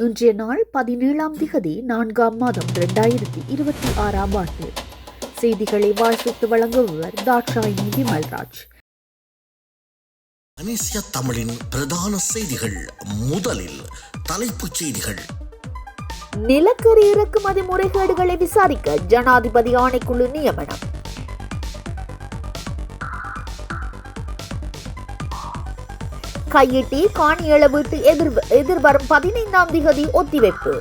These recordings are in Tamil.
இன்றைய நாள் 17ஆம் திகதி 4ஆம் மாதம் 2026ஆம் ஆண்டு. செய்திகளை வாசித்து வழங்குபவர் தாட்சாயினி விமல்ராஜ். மலேசிய தமிழின் பிரதான செய்திகள். முதலில் தலைப்புச் செய்திகள். நிலக்கரி இறக்குமதி முறைகேடுகளை விசாரிக்க ஜனாதிபதி ஆணைக்குழு நியமனம். கையெட்டி காணி இழவீட்டு எதிர்வரும் 15ஆம் திகதி ஒத்திவைப்பு.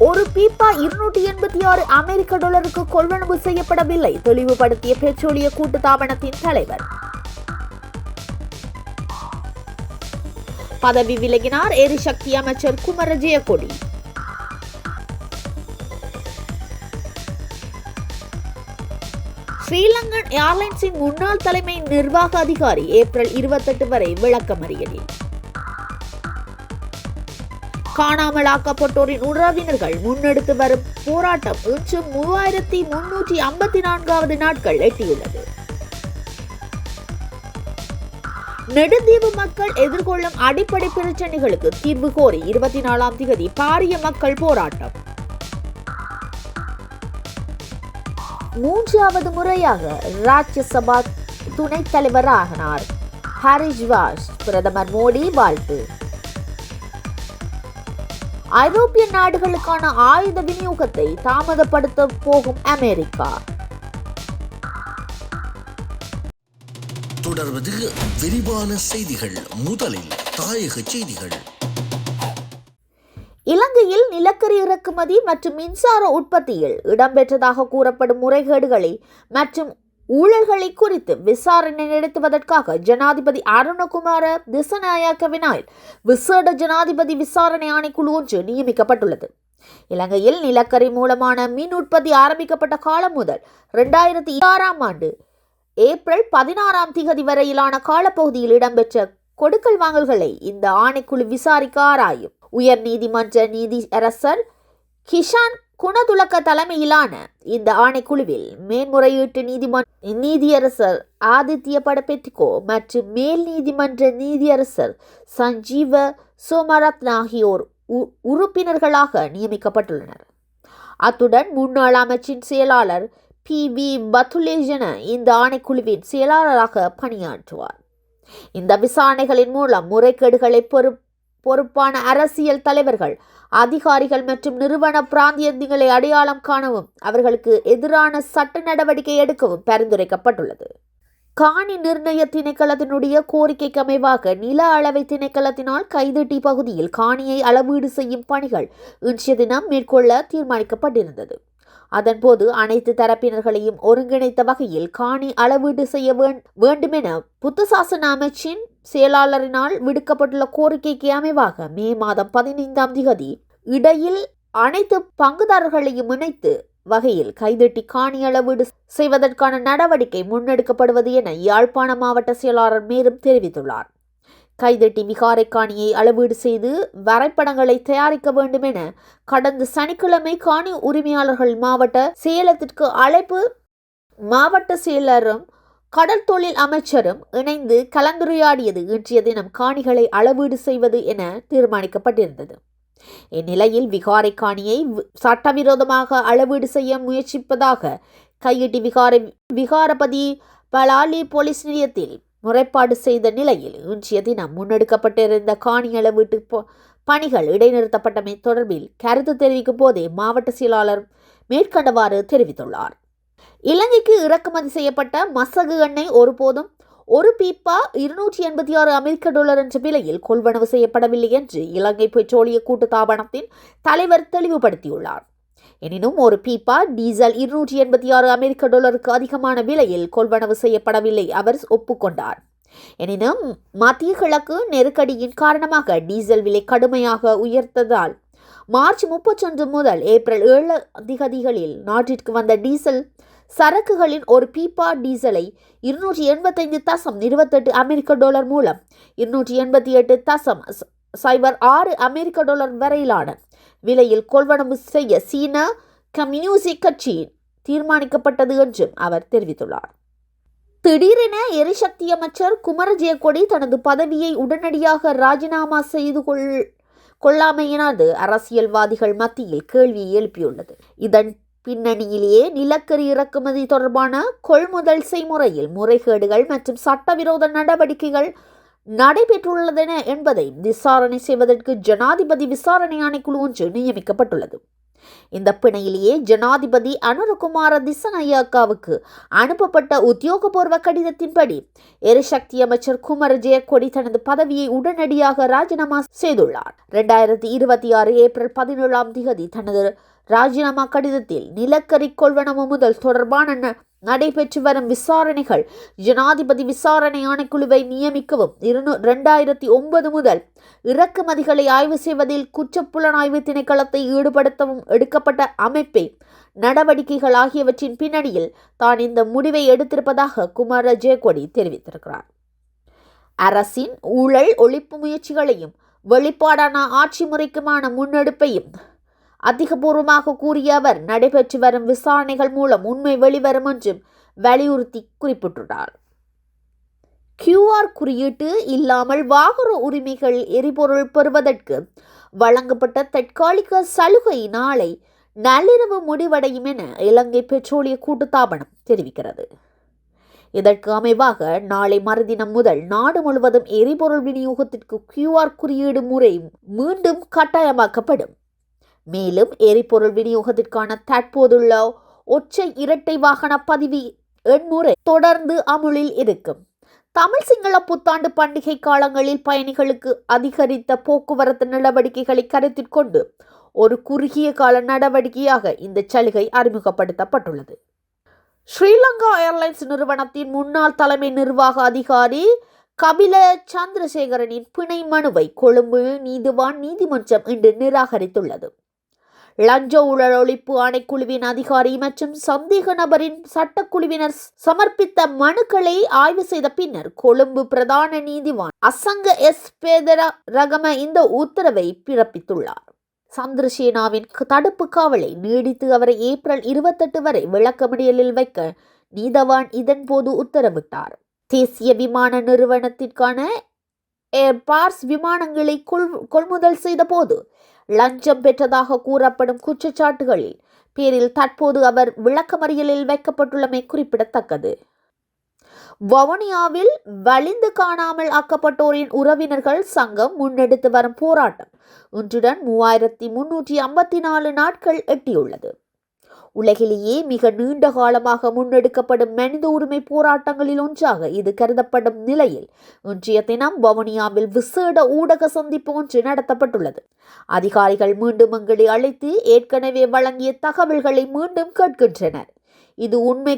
ஒரு பீப்பா 286 அமெரிக்க டாலருக்கு கொள்வனவு செய்யப்படவில்லை, தெளிவுபடுத்திய பெட்ரோலிய கூட்டுத்தாபனத்தின் தலைவர். பதவி விலகினார் எரிசக்தி அமைச்சர் குமர ஜெயக்கொடி. ஸ்ரீலங்கன் ஏர்லைன்ஸின் முன்னாள் தலைமை நிர்வாக அதிகாரி ஏப்ரல் 28 வரை விளக்கமறியலில். காணாமலாக்கப்பட்டோரின் உறவினர்கள் முன்னெடுத்து வரும் போராட்டம் இன்று 3354வது நாட்கள் எட்டியுள்ளது. நெடுந்தீவு மக்கள் எதிர்கொள்ளும் அடிப்படை பிரச்சனைகளுக்கு தீர்வு கோரி 24ஆம் திகதி பாரிய மக்கள் போராட்டம். 3வது முறையாக ராஜ்யசபா துணைத் தலைவரானார் ஹரிஸ்வாஸ். பிரதமர் மோடி வாழ்த்து. ஐரோப்பிய நாடுகளுக்கான ஆயுத விநியோகத்தை தாமதப்படுத்த போகும் அமெரிக்கா. தொடர்வது விரிவான செய்திகள். முதலில் தாயக செய்திகள். இலங்கையில் நிலக்கரி இறக்குமதி மற்றும் மின்சார உற்பத்தியில் இடம்பெற்றதாக கூறப்படும் முறைகேடுகளை மற்றும் ஊழல்களை குறித்து விசாரணை நடத்துவதற்காக ஜனாதிபதி அருணகுமார திசநாயக்கவினால் விசேட ஜனாதிபதி விசாரணை ஆணைக்குழு ஒன்று நியமிக்கப்பட்டுள்ளது. இலங்கையில் நிலக்கரி மூலமான மின் உற்பத்தி ஆரம்பிக்கப்பட்ட காலம் முதல் 2006ஆம் ஆண்டு ஏப்ரல் 16ஆம் திகதி வரையிலான காலப்பகுதியில் இடம்பெற்ற கொடுக்கல் வாங்கல்களை இந்த ஆணைக்குழு விசாரிக்க ஆராயும். உயர் நீதிமன்ற நீதியரசர் கிஷான் குணதுலக்க தலைமையிலான இந்த ஆணைக்குழுவில் மேன்முறையீட்டு நீதியரசர் ஆதித்ய படபெட்டிகோ மற்றும் மேல் நீதிமன்ற நீதியரசர் சஞ்சீவ சோமரத்ன ஆகியோர் உறுப்பினர்களாக நியமிக்கப்பட்டுள்ளனர். அத்துடன் முன்னாள் அமைச்சின் செயலாளர் PV பத்துலேஜன இந்த ஆணைக்குழுவின் செயலாளராக பணியாற்றுவார். இந்த விசாரணைகளின் மூலம் முறைகேடுகளை பொறுப்பான அரசியல் தலைவர்கள், அதிகாரிகள் மற்றும் நிறுவன பிராந்தியங்களை அடையாளம் காணவும் அவர்களுக்கு எதிரான சட்ட நடவடிக்கை எடுக்கவும் பரிந்துரைக்கப்பட்டுள்ளது. காணி நிர்ணய திணைக்களத்தினுடைய கோரிக்கைக்கு அமைவாக நில அளவை திணைக்களத்தினால் கைதட்டி பகுதியில் காணியை அளவீடு செய்யும் பணிகள் இன்றைய தினம் மேற்கொள்ள தீர்மானிக்கப்பட்டிருந்தது. அதன்போது அனைத்து தரப்பினர்களையும் ஒருங்கிணைத்த வகையில் காணி அளவீடு செய்ய வேண்டுமென புத்தசாசன அமைச்சின் செயலாளரினால் விடுக்கப்பட்டுள்ள கோரிக்கைக்கு அமைவாக மே மாதம் 15ஆம் திகதி இடையில் அனைத்து பங்குதாரர்களையும் இணைத்து வகையில் கைதட்டி காணி அளவீடு செய்வதற்கான நடவடிக்கை முன்னெடுக்கப்படுவது என யாழ்ப்பாண மாவட்ட செயலாளர் மேலும் தெரிவித்துள்ளார். கைதட்டி விகாரை காணியை அளவீடு செய்து வரைபடங்களை தயாரிக்க வேண்டும் என கடந்த சனிக்கிழமை காணி உரிமையாளர்கள் மாவட்ட செயலகத்திற்கு அழைப்பு மாவட்ட செயலரும் கடல் தொழில் அமைச்சரும் இணைந்து கலந்துரையாடியது இன்றைய தினம் காணிகளை அளவீடு செய்வது என தீர்மானிக்கப்பட்டிருந்தது. இந்நிலையில் விகாரை காணியை சட்டவிரோதமாக அளவீடு செய்ய முயற்சிப்பதாக கையெட்டி விகாரபதி பலாலி போலீஸ் நிலையத்தில் முறைப்பாடு செய்த நிலையில் இன்றைய தினம் முன்னெடுக்கப்பட்டிருந்த காணி அளவீட்டு பணிகள் இடைநிறுத்தப்பட்டமை தொடர்பில் கருத்து தெரிவிக்கும் போதே மாவட்ட செயலாளர் மேற்கண்டவாறு தெரிவித்துள்ளார். இலங்கைக்கு இறக்குமதி செய்யப்பட்ட மசகு எண்ணெய் ஒருபோதும் ஒரு பீப்பா 286 அமெரிக்க டாலர் என்ற விலையில் கொள்வனவு செய்யப்படவில்லை என்று இலங்கை பெட்ரோலிய கூட்டுத்தாபனத்தின் தலைவர் தெளிவுபடுத்தியுள்ளார். எனினும் ஒரு பீப்பா டீசல் 286 அமெரிக்க டாலருக்கு அதிகமான விலையில் கொள்வனவு செய்யப்படவில்லை அவர் ஒப்புக்கொண்டார். எனினும் மத்திய கிழக்கு நெருக்கடியின் காரணமாக டீசல் விலை கடுமையாக உயர்த்ததால் மார்ச் 31 முதல் ஏப்ரல் 7 திகதிகளில் நாட்டிற்கு வந்த டீசல் சரக்குகளின் ஒரு பீப்பா டீசலை 285.28 அமெரிக்க டாலர் மூலம் 288.06 அமெரிக்க டாலர் வரையிலான விலையில் கொள்வனவு செய்ய சீன கம்யூனிஸ்ட் கட்சி தீர்மானிக்கப்பட்டது என்றும் அவர் தெரிவித்துள்ளார். திடீரென எரிசக்தி அமைச்சர் குமர ஜெயக்கொடி தனது பதவியை உடனடியாக ராஜினாமா செய்து கொள்ளாமையினது அரசியல்வாதிகள் மத்தியில் கேள்வியை எழுப்பியுள்ளது. இதன் பின்னணியிலேயே நிலக்கரி இறக்குமதி தொடர்பான கொள்முதல் செய்முறையில் முறைகேடுகள் மற்றும் சட்டவிரோத நடவடிக்கைகள் நடைபெற்றுள்ளதென என்பதை விசாரணை செய்வதற்கு ஜனாதிபதி விசாரணை ஆணைக்குழு ஒன்று நியமிக்கப்பட்டுள்ளது. இந்த பிணையிலேயே ஜனாதிபதி அனுரகுமார திசநாயக்காவுக்கு அனுப்பப்பட்ட உத்தியோகபூர்வ கடிதத்தின்படி எரிசக்தி அமைச்சர் குமர ஜெயக்கொடி தனது பதவியை உடனடியாக ராஜினாமா செய்துள்ளார். 2026 ஏப்ரல் 17 தனது ராஜினாமா கடிதத்தில் நிலக்கரி கொள்வனவு முதல் தொடர்பான நடைபெற்று வரும் விசாரணைகள், ஜனாதிபதி விசாரணை ஆணைக்குழுவை நியமிக்கவும், 2009 முதல் இறக்குமதிகளை ஆய்வு செய்வதில் குற்றப்புலனாய்வு திணைக்களத்தை ஈடுபடுத்தவும் எடுக்கப்பட்ட அமைப்பை நடவடிக்கைகள் ஆகியவற்றின் பின்னணியில் தான் இந்த முடிவை எடுத்திருப்பதாக குமர ஜெயக்கொடி தெரிவித்திருக்கிறார். அரசின் ஊழல் ஒழிப்பு முயற்சிகளையும் வெளிப்பாடான ஆட்சி முறைக்குமான முன்னெடுப்பையும் அதிகபூர்வமாக கூறிய அவர், நடைபெற்று வரும் விசாரணைகள் மூலம் உண்மை வெளிவரும் என்றும் வலியுறுத்தி குறிப்பிட்டுள்ளார். QR குறியீட்டு இல்லாமல் வாகன உரிமைகள் எரிபொருள் பெறுவதற்கு வழங்கப்பட்ட தற்காலிக சலுகை நாளை நள்ளிரவு முடிவடையும் என இலங்கை பெட்ரோலிய கூட்டுத்தாபனம் தெரிவிக்கிறது. இதற்கு அமைவாக நாளை மறுதினம் முதல் நாடு முழுவதும் எரிபொருள் விநியோகத்திற்கு QR குறியீடு முறை மீண்டும் கட்டாயமாக்கப்படும். மேலும் எரிபொருள் விநியோகத்திற்கான தற்போதுள்ள ஒற்றை இரட்டை வாகன பதிவு எண்முறை தொடர்ந்து அமுலில் இருக்கும். தமிழ் சிங்கள புத்தாண்டு பண்டிகை காலங்களில் பயணிகளுக்கு அதிகரித்த போக்குவரத்து நடவடிக்கைகளை கருத்தில் கொண்டு ஒரு குறுகிய கால நடவடிக்கையாக இந்த சலுகை அறிமுகப்படுத்தப்பட்டுள்ளது. ஸ்ரீலங்கா ஏர்லைன்ஸ் நிறுவனத்தின் முன்னாள் தலைமை நிர்வாக அதிகாரி கபில சந்திரசேகரனின் பிணை மனுவை கொழும்பு நீதிவான் நீதிமன்றம் இன்று நிராகரித்துள்ளது. லஞ்ச ஊழல் ஒழிப்பு ஆணைக்குழுவின் அதிகாரி மற்றும் சந்தேக நபரின் சட்டக்குழுவினர் சமர்ப்பித்த மனுக்களை ஆய்வு செய்த பின்னர் கொழும்பு பிரதான நீதிவான் அசங்க எஸ் பேதரகம இந்த உத்தரவை பிறப்பித்துள்ளார். சந்திரசேனாவின் தடுப்பு காவலை நீடித்து அவரை ஏப்ரல் 28 வரை விளக்கமறியலில் வைக்க நீதவான் இதன்போது உத்தரவிட்டார். தேசிய விமான நிறுவனத்திற்கான ஏர்பார்ஸ் விமானங்களை கொள்முதல் செய்த போது லஞ்சம் பெற்றதாக கூறப்படும் குற்றச்சாட்டுகளில் பேரில் தற்போது அவர் விளக்கமறியலில் வைக்கப்பட்டுள்ளமை குறிப்பிடத்தக்கது. வவுனியாவில் வலிந்து காணாமல் ஆக்கப்பட்டோரின் உறவினர்கள் சங்கம் முன்னெடுத்து வரும் போராட்டம் இன்றுடன் 3354 நாட்கள் எட்டியுள்ளது. உலகிலேயே மிக நீண்ட காலமாக முன்னெடுக்கப்படும் மனித உரிமை போராட்டங்களில் ஒன்றாக இது கருதப்படும் நிலையில் இன்றைய தினம் வவுனியாவில் விசேட ஊடக சந்திப்பு ஒன்று நடத்தப்பட்டுள்ளது. அதிகாரிகள் மீண்டும் எங்களை அழைத்து ஏற்கனவே வழங்கிய தகவல்களை மீண்டும் கேட்கின்றனர். இது உண்மை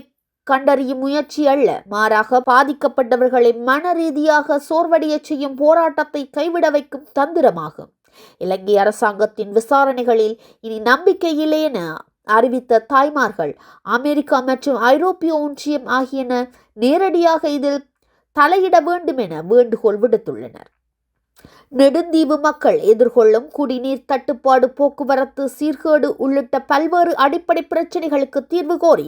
கண்டறியும் முயற்சி அல்ல, மாறாக பாதிக்கப்பட்டவர்களை மன ரீதியாக சோர்வடைய செய்யும் போராட்டத்தை கைவிட வைக்கும் தந்திரமாகும். இலங்கை அரசாங்கத்தின் விசாரணைகளில் இனி நம்பிக்கை இல்லை என அறிவித்த தாய்மார்கள் அமெரிக்கா மற்றும் ஐரோப்பிய ஒன்றியம் ஆகியன நேரடியாக இதில் தலையிட வேண்டும் என வேண்டுகோள் விடுத்துள்ளனர். நெடுந்தீவு மக்கள் எதிர்கொள்ளும் குடிநீர் தட்டுப்பாடு, போக்குவரத்து சீர்கேடு உள்ளிட்ட பல்வேறு அடிப்படை பிரச்சினைகளுக்கு தீர்வு கோரி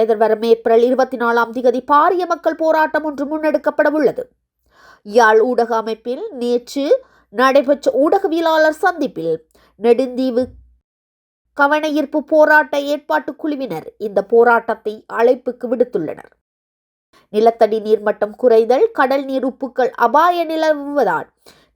எதிர்வரும் ஏப்ரல் 24 பாரிய மக்கள் போராட்டம் ஒன்று முன்னெடுக்கப்பட உள்ளது. யாழ் ஊடக அமைப்பில் நேற்று நடைபெற்ற ஊடகவியலாளர் சந்திப்பில் நெடுந்தீவு கவனஈர்ப்பு போராட்ட ஏற்பாட்டு குழுவினர் இந்த போராட்டத்தை அழைப்புக்கு விடுத்துள்ளனர். நிலத்தடி நீர்மட்டம் குறைதல், கடல் நீர் உப்புக்கள் அபாய நிலவுவதால்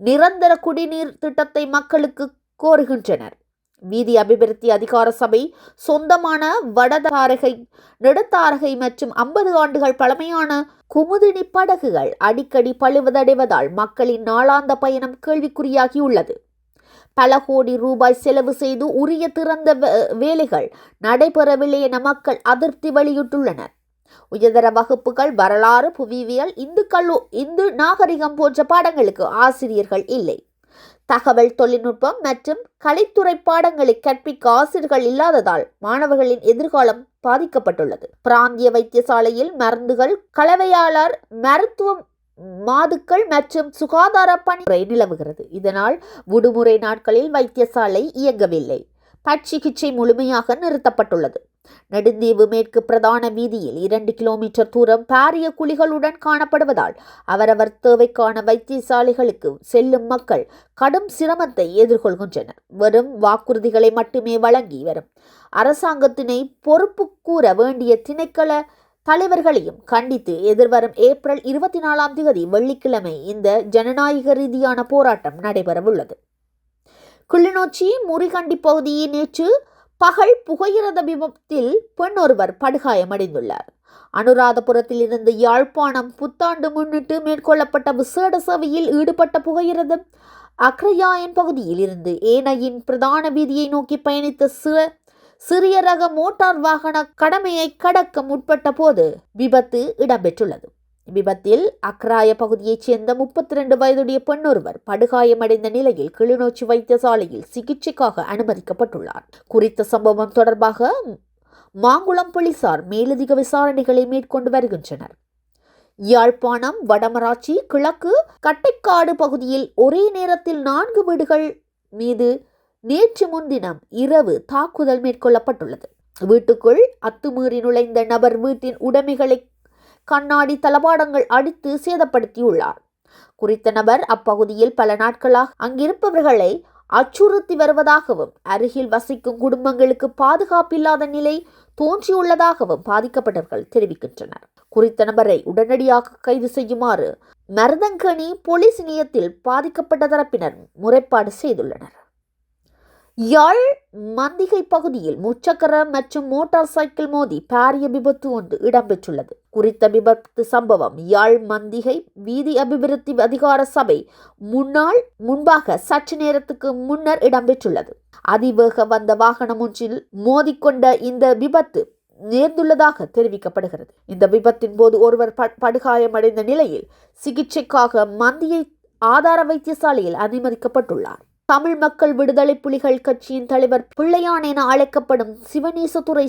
நிரந்தர குடிநீர் திட்டத்தை மக்களுக்கு கோருகின்றனர். வீதி அபிவிருத்தி அதிகார சபை சொந்தமான வடதாரகை, நெடுத்தாரகை மற்றும் 50 ஆண்டுகள் பழமையான குமுதினி படகுகள் அடிக்கடி பழுவதடைவதால் மக்களின் நாளாந்த பயணம் கேள்விக்குறியாகியுள்ளது. பல கோடி ரூபாய் செலவு செய்து உரிய திறந்த வேலைகள் நடைபெறவில்லை என மக்கள் அதிருப்தி வெளியிட்டுள்ளனர். உயர்தர வகுப்புகள், வரலாறு, புவியியல், இந்து நாகரிகம் போன்ற பாடங்களுக்கு ஆசிரியர்கள் இல்லை. தகவல் தொழில்நுட்பம் மற்றும் கலைத்துறை பாடங்களை கற்பிக்க ஆசிரியர்கள் இல்லாததால் மாணவர்களின் எதிர்காலம் பாதிக்கப்பட்டுள்ளது. பிராந்திய வைத்தியசாலையில் மருந்துகள், கலவையாளர், மருத்துவம், மாதுக்கள் மற்றும் சுகாதார பணிமுறை நிலவுகிறது. இதனால் விடுமுறை நாட்களில் வைத்தியசாலை இயங்கவில்லை. பற்சிகிச்சை முழுமையாக நிறுத்தப்பட்டுள்ளது. நெடுந்தீவு மேற்கு பிரதான வீதியில் 2 கிலோமீட்டர் தூரம் பாரிய குழிகளுடன் காணப்படுவதால் அவரவர் தேவைக்கான வைத்தியசாலைகளுக்கு செல்லும் மக்கள் கடும் சிரமத்தை எதிர்கொள்கின்றனர். வெறும் வாக்குறுதிகளை மட்டுமே வழங்கி வரும் அரசாங்கத்தினை பொறுப்பு கூற வேண்டிய திணைக்கள தலைவர்களையும் கண்டித்து எதிர்வரும் ஏப்ரல் 24 வெள்ளிக்கிழமை இந்த ஜனநாயக ரீதியான போராட்டம் நடைபெறவுள்ளது. கிளிநொச்சி முறிகண்டி பகுதியில் நேற்று பகல் புகையிரத விபத்தில் பெண் ஒருவர் படுகாயமடைந்துள்ளார். அனுராதபுரத்தில் இருந்து யாழ்ப்பாணம் புத்தாண்டு முன்னிட்டு மேற்கொள்ளப்பட்ட விசேட சேவையில் ஈடுபட்ட புகையிரதம் அக்ரயாயன் பகுதியில் இருந்து ஏனையின் பிரதான வீதியை நோக்கி பயணித்த சிறிய ரக மோட்டார் வாகன கடமையை கடக்க முற்பட்ட போது விபத்து இடம்பெற்றுள்ளது. விபத்தில் அக்ராய பகுதியைச் சேர்ந்த 32 வயதுடைய பெண் ஒருவர் படுகாயமடைந்த நிலையில் கிளிநொச்சி வைத்தியசாலையில் சிகிச்சைக்காக அனுமதிக்கப்பட்டுள்ளார். குறித்த சம்பவம் தொடர்பாக மாங்குளம் போலீசார் மேலதிக விசாரணைகளை மேற்கொண்டு வருகின்றனர். யாழ்ப்பாணம் வடமராட்சி கிழக்கு கட்டைக்காடு பகுதியில் ஒரே நேரத்தில் 4 வீடுகள் மீது நேற்று முன்தினம் இரவு தாக்குதல் மேற்கொள்ளப்பட்டுள்ளது. வீட்டுக்குள் அத்துமீறி நுழைந்த நபர் வீட்டின் உடைமைகளை கண்ணாடி தளபாடங்கள் அடித்து சேதப்படுத்தியுள்ளார். குறித்த நபர் அப்பகுதியில் பல நாட்களாக அங்கிருப்பவர்களை அச்சுறுத்தி வருவதாகவும் அருகில் வசிக்கும் குடும்பங்களுக்கு பாதுகாப்பில்லாத நிலை தோன்றியுள்ளதாகவும் பாதிக்கப்பட்டவர்கள் தெரிவிக்கின்றனர். குறித்த நபரை உடனடியாக கைது செய்யுமாறு மருதங்கணி போலீஸ் நிலையத்தில் பாதிக்கப்பட்ட தரப்பினர் முறைப்பாடு செய்துள்ளனர். யாழ் மந்திகை பகுதியில் முச்சக்கர மற்றும் மோட்டார் சைக்கிள் மோதி பாரிய விபத்து ஒன்று இடம்பெற்றுள்ளது. குறித்த விபத்து சம்பவம் யாழ் மந்திகை வீதி அபிவிருத்தி அதிகார சபை முன்பாக சற்று நேரத்துக்கு முன்னர் இடம்பெற்றுள்ளது. அதிவேக வந்த வாகனம் ஒன்றில் மோதிக்கொண்ட இந்த விபத்து நேர்ந்துள்ளதாக தெரிவிக்கப்படுகிறது. இந்த விபத்தின் போது ஒருவர் படுகாயமடைந்த நிலையில் சிகிச்சைக்காக மந்தியை ஆதார வைத்தியசாலையில் அனுமதிக்கப்பட்டுள்ளார். தமிழ் மக்கள் விடுதலை புலிகள் கட்சியின் தலைவர் பிள்ளையான் என அழைக்கப்படும் சிவனேசதுரை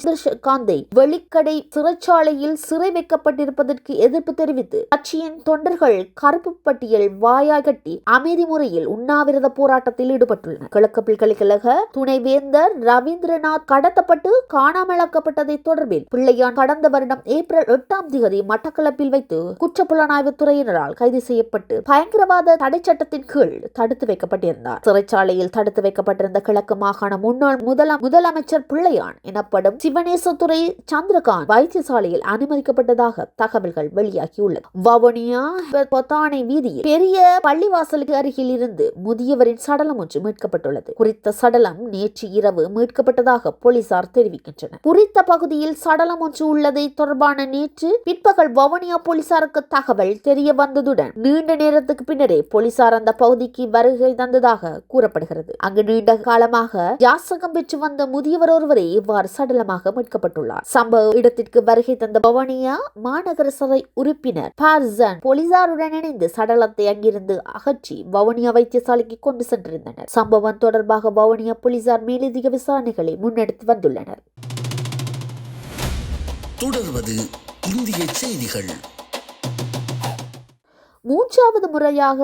காந்தை வெளிக்கடை சிறைச்சாலையில் சிறை வைக்கப்பட்டிருப்பதற்கு எதிர்ப்பு தெரிவித்து கட்சியின் தொண்டர்கள் கருப்பு பட்டியல் வாயாகட்டி அமைதி முறையில் உண்ணாவிரத போராட்டத்தில் ஈடுபட்டுள்ளனர். கிழக்கு பல்கலைக்கழக துணைவேந்தர் ரவீந்திரநாத் கடத்தப்பட்டு காணாமலாக்கப்பட்டதை தொடர்பில் பிள்ளையான் கடந்த வருடம் ஏப்ரல் 8 மட்டக்களப்பில் வைத்து குற்றப்புலனாய்வு துறையினரால் கைது செய்யப்பட்டு பயங்கரவாத தடை சட்டத்தின் கீழ் தடுத்து வைக்கப்பட்டிருந்தார். சாலையில் தடுத்து வைக்கப்பட்டிருந்த கிழக்கு மாகாண முன்னாள் முதலமைச்சர் பிள்ளையான் எனப்படும் சிவனேசதுரை சந்திரகாந்த் வைத்தியசாலையில் அனுமதிக்கப்பட்டதாக தகவல்கள் வெளியாகியுள்ளது. வவுனியா பொத்தானை வீதியில் பெரிய பள்ளிவாசலுக்கு அருகில் இருந்து முதியவரின் சடலம் ஒன்று மீட்கப்பட்டுள்ளது. குறித்த சடலம் நேற்று இரவு மீட்கப்பட்டதாக போலீசார் தெரிவிக்கின்றனர். குறித்த பகுதியில் சடலம் ஒன்று உள்ளதை தொடர்பான நேற்று பிற்பகல் வவுனியா போலீசாருக்கு தகவல் தெரிய வந்ததுடன் நீண்ட நேரத்துக்கு பின்னரே போலீசார் அந்த பகுதிக்கு வருகை தந்ததாக கூறப்படுகிறது. அங்கு நீண்ட காலமாக யாசகம் பெற்று வந்த முதியவர் ஒருவரை இவ்வாறு சடலமாக மீட்கப்பட்டுள்ளார். சம்பவ இடத்திற்கு வருகை தந்த வவுனியா மாநகர சபை உறுப்பினர் பார்சன் போலீசாருடன் இணைந்து சடலத்தை அங்கிருந்து அகற்றி வவுனியா வைத்தியசாலைக்கு கொண்டு சென்றிருந்தனர். சம்பவம் தொடர்பாக வவுனியா போலீசார் மேலதிக விசாரணைகளை முன்னெடுத்து வந்துள்ளனர். தொடர்வது இந்திய செய்திகள். 3வது முறையாக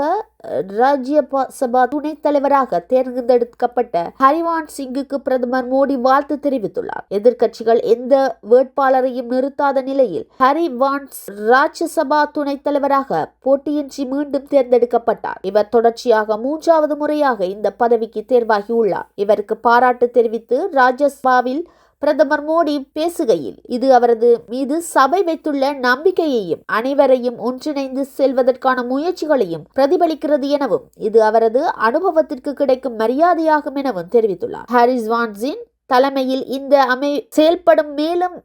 ராஜ்யசபா துணைத் தலைவராக தேர்ந்தெடுக்கப்பட்ட ஹரிவான்ஸ் சிங்குக்கு பிரதமர் மோடி வாழ்த்து தெரிவித்துள்ளார். எதிர்க்கட்சிகள் எந்த வேட்பாளரையும் நிறுத்தாத நிலையில் ஹரிவான்ஸ் ராஜ்யசபா துணைத் தலைவராக போட்டியின்றி மீண்டும் தேர்ந்தெடுக்கப்பட்டார். இவர் தொடர்ச்சியாக 3வது முறையாக இந்த பதவிக்கு தேர்வாகியுள்ளார். இவருக்கு பாராட்டு தெரிவித்து ராஜ்யசபாவில் பிரதமர் மோடி பேசுகையில் இது அவரது மீது சபை வைத்துள்ள நம்பிக்கையையும் அனைவரையும் ஒன்றிணைந்து செல்வதற்கான முயற்சிகளையும் பிரதிபலிக்கிறது எனவும் இது அவரது அனுபவத்திற்கு கிடைக்கும் மரியாதையாகும் எனவும் தெரிவித்துள்ளார். ஹரிவான்ஸின் தலைமையில் இந்த செயல்படும் மேலும்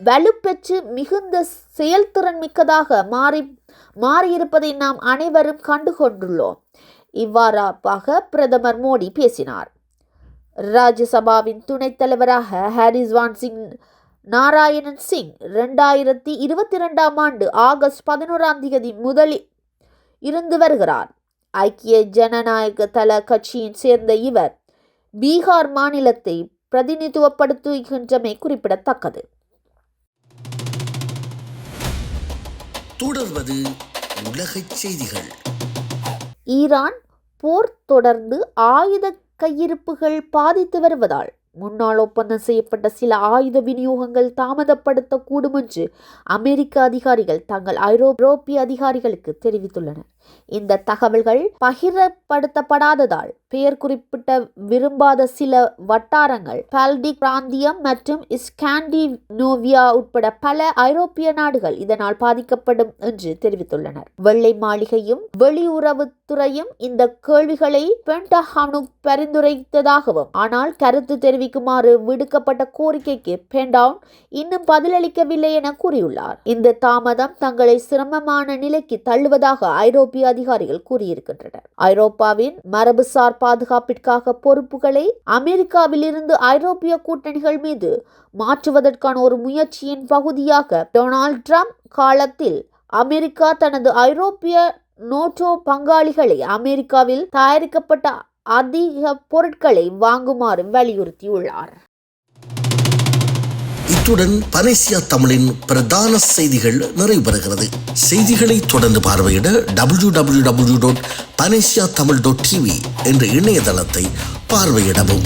வலுப்பெற்று மிகுந்த செயல்திறன் மிக்கதாக மாறியிருப்பதை நாம் அனைவரும் கண்டுகொண்டுள்ளோம். இவ்வாறாக பிரதமர் மோடி பேசினார். ராஜ்யசபாவின் துணைத் தலைவராக ஹரிவான்ஸ் நாராயணன் சிங் 2022 ஆகஸ்ட் 11 முதலில் இருந்து வருகிறார். ஐக்கிய ஜனநாயக தள கட்சியின் சேர்ந்த இவர் பீகார் மாநிலத்தை பிரதிநிதித்துவப்படுத்துகின்றமை குறிப்பிடத்தக்கது. தொடர்வது உலகச் செய்திகள். ஈரான் போர் தொடர்ந்து ஆயுத கையிருப்புகள் பாதித்து வருவதால் முன்னாள் ஒப்பந்தம் செய்யப்பட்ட சில ஆயுத விநியோகங்கள் தாமதப்படுத்தக்கூடும் என்று அமெரிக்க அதிகாரிகள் தங்கள் ஐரோப்பிய அதிகாரிகளுக்கு தெரிவித்துள்ளனர். இந்த தகவல்கள் பகிரப்படுத்தப்படாததால் பெயர் குறிப்பிட்ட விரும்பாத சில வட்டாரங்கள் பால்டிக் பிராந்தியம் மற்றும் ஸ்காண்டினேவியா உட்பட பல ஐரோப்பிய நாடுகள் இதனால் பாதிக்கப்படும் என்று தெரிவித்துள்ளனர். வெள்ளை மாளிகையும் வெளியுறவுத்துறையும் இந்த கேள்விகளை பென்டகனுக்கு பரிந்துரைத்ததாகவும், ஆனால் கருத்து தெரிவிக்குமாறு விடுக்கப்பட்ட கோரிக்கைக்கு பென்டகன் இன்னும் பதிலளிக்கவில்லை என கூறியுள்ளார். இந்த தாமதம் தங்களை சிரமமான நிலைக்கு தள்ளுவதாக ஐரோப்பிய அதிகாரிகள் கூறியிருக்கின்றனர். ஐரோப்பாவின் மரபுசார் பாதுகாப்பிற்காக பொறுப்புகளை அமெரிக்காவில் இருந்து ஐரோப்பிய கூட்டணிகள் மீது மாற்றுவதற்கான ஒரு முயற்சியின் பகுதியாக டொனால்ட் ட்ரம்ப் காலத்தில் அமெரிக்கா தனது ஐரோப்பிய நேட்டோ பங்காளிகளை அமெரிக்காவில் தயாரிக்கப்பட்ட அதிக பொருட்களை வாங்குமாறு வலியுறுத்தியுள்ளார். இத்துடன் பனேசியா தமிழின் பிரதான செய்திகள் நிறைவு பெறுகிறது. செய்திகளை தொடர்ந்து பார்வையிட www.panesiatamil.tv என்ற இணையதளத்தை பார்வையிடவும்.